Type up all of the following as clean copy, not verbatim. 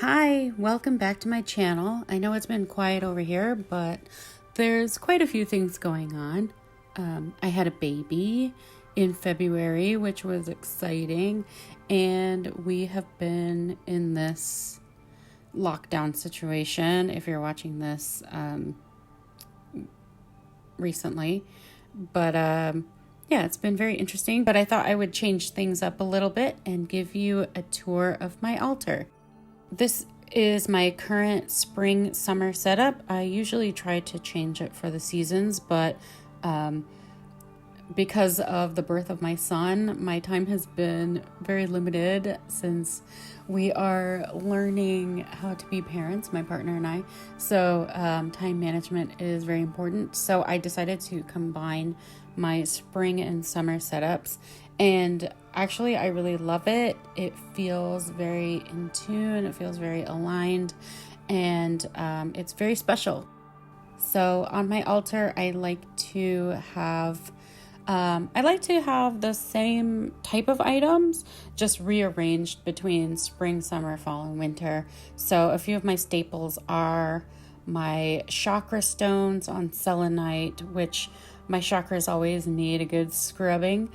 Hi, welcome back to my channel. I know it's been quiet over here, but there's quite a few things going on. I had a baby in February, which was exciting, and we have been in this lockdown situation, if you're watching this recently. But yeah, it's been very interesting, but I thought I would change things up a little bit and give you a tour of my altar. This is my current spring summer setup. I usually try to change it for the seasons, but because of the birth of my son, my time has been very limited since we are learning how to be parents, my partner and I. So time management is very important. So I decided to combine my spring and summer setups. And actually, I really love it. It feels very in tune, it feels very aligned, and it's very special. So on my altar, I like to have the same type of items, just rearranged between spring, summer, fall, and winter. So a few of my staples are my chakra stones on selenite, which my chakras always need a good scrubbing.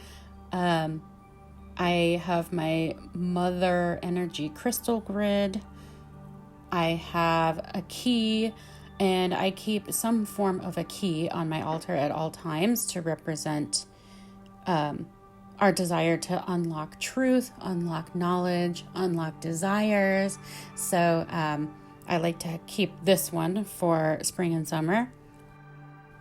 I have my mother energy crystal grid. I have a key, and I keep some form of a key on my altar at all times to represent our desire to unlock truth, unlock knowledge, unlock desires. So I like to keep this one for spring and summer.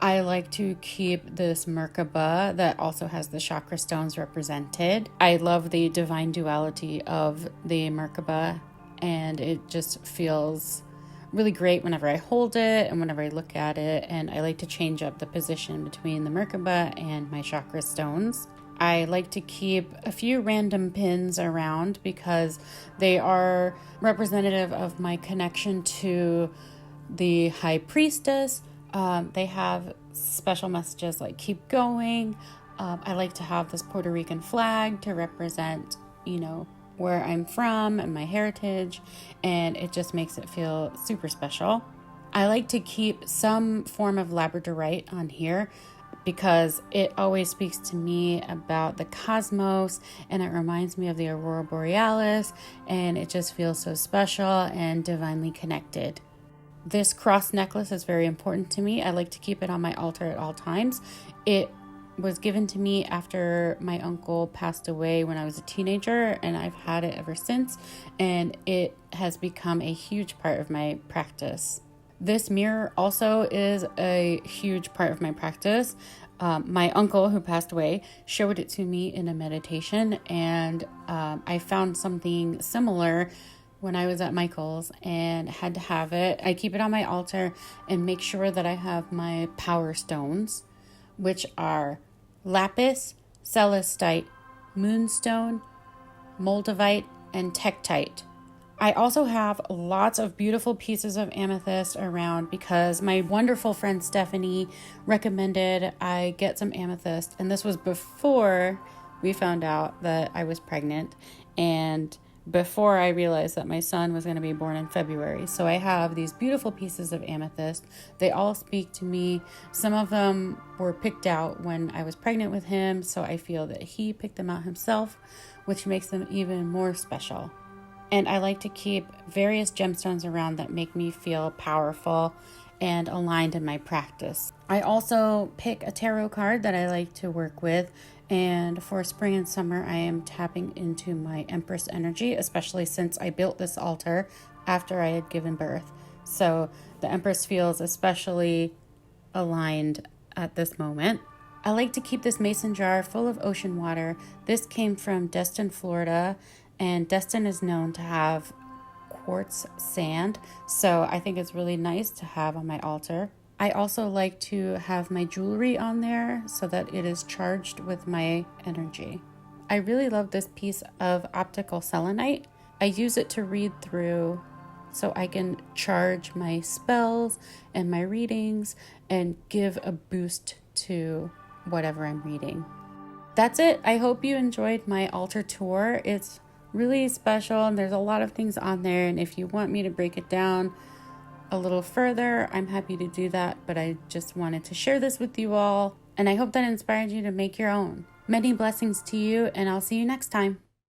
I like to keep this Merkaba that also has the chakra stones represented. I love the divine duality of the Merkaba, and it just feels really great whenever I hold it and whenever I look at it. And I like to change up the position between the Merkaba and my chakra stones. I like to keep a few random pins around because they are representative of my connection to the High Priestess. They have special messages like keep going. I like to have this Puerto Rican flag to represent, where I'm from and my heritage, and it just makes it feel super special. I like to keep some form of labradorite on here because it always speaks to me about the cosmos, and it reminds me of the aurora borealis, and it just feels so special and divinely connected. This cross necklace is very important to me. I like to keep it on my altar at all times. It was given to me after my uncle passed away when I was a teenager, and I've had it ever since, and it has become a huge part of my practice. This mirror also is a huge part of my practice. My uncle, who passed away, showed it to me in a meditation, and I found something similar when I was at Michael's and had to have it. I keep it on my altar and make sure that I have my power stones, which are lapis, celestite, moonstone, moldavite, and tektite. I also have lots of beautiful pieces of amethyst around because my wonderful friend Stephanie recommended I get some amethyst, and this was before we found out that I was pregnant and before I realized that my son was going to be born in February. So I have these beautiful pieces of amethyst. They all speak to me. Some of them were picked out when I was pregnant with him, so I feel that he picked them out himself, which makes them even more special. And I like to keep various gemstones around that make me feel powerful and aligned in my practice. I also pick a tarot card that I like to work with, and for spring and summer I am tapping into my Empress energy, especially since I built this altar after I had given birth. So the Empress feels especially aligned at this moment. I like to keep this mason jar full of ocean water. This came from Destin, Florida, and Destin is known to have quartz sand, so I think it's really nice to have on my altar. I also like to have my jewelry on there so that it is charged with my energy. I really love this piece of optical selenite. I use it to read through so I can charge my spells and my readings and give a boost to whatever I'm reading. That's it. I hope you enjoyed my altar tour. It's really special, and there's a lot of things on there. And if you want me to break it down a little further, I'm happy to do that. But I just wanted to share this with you all, and I hope that inspired you to make your own. Many blessings to you, and I'll see you next time.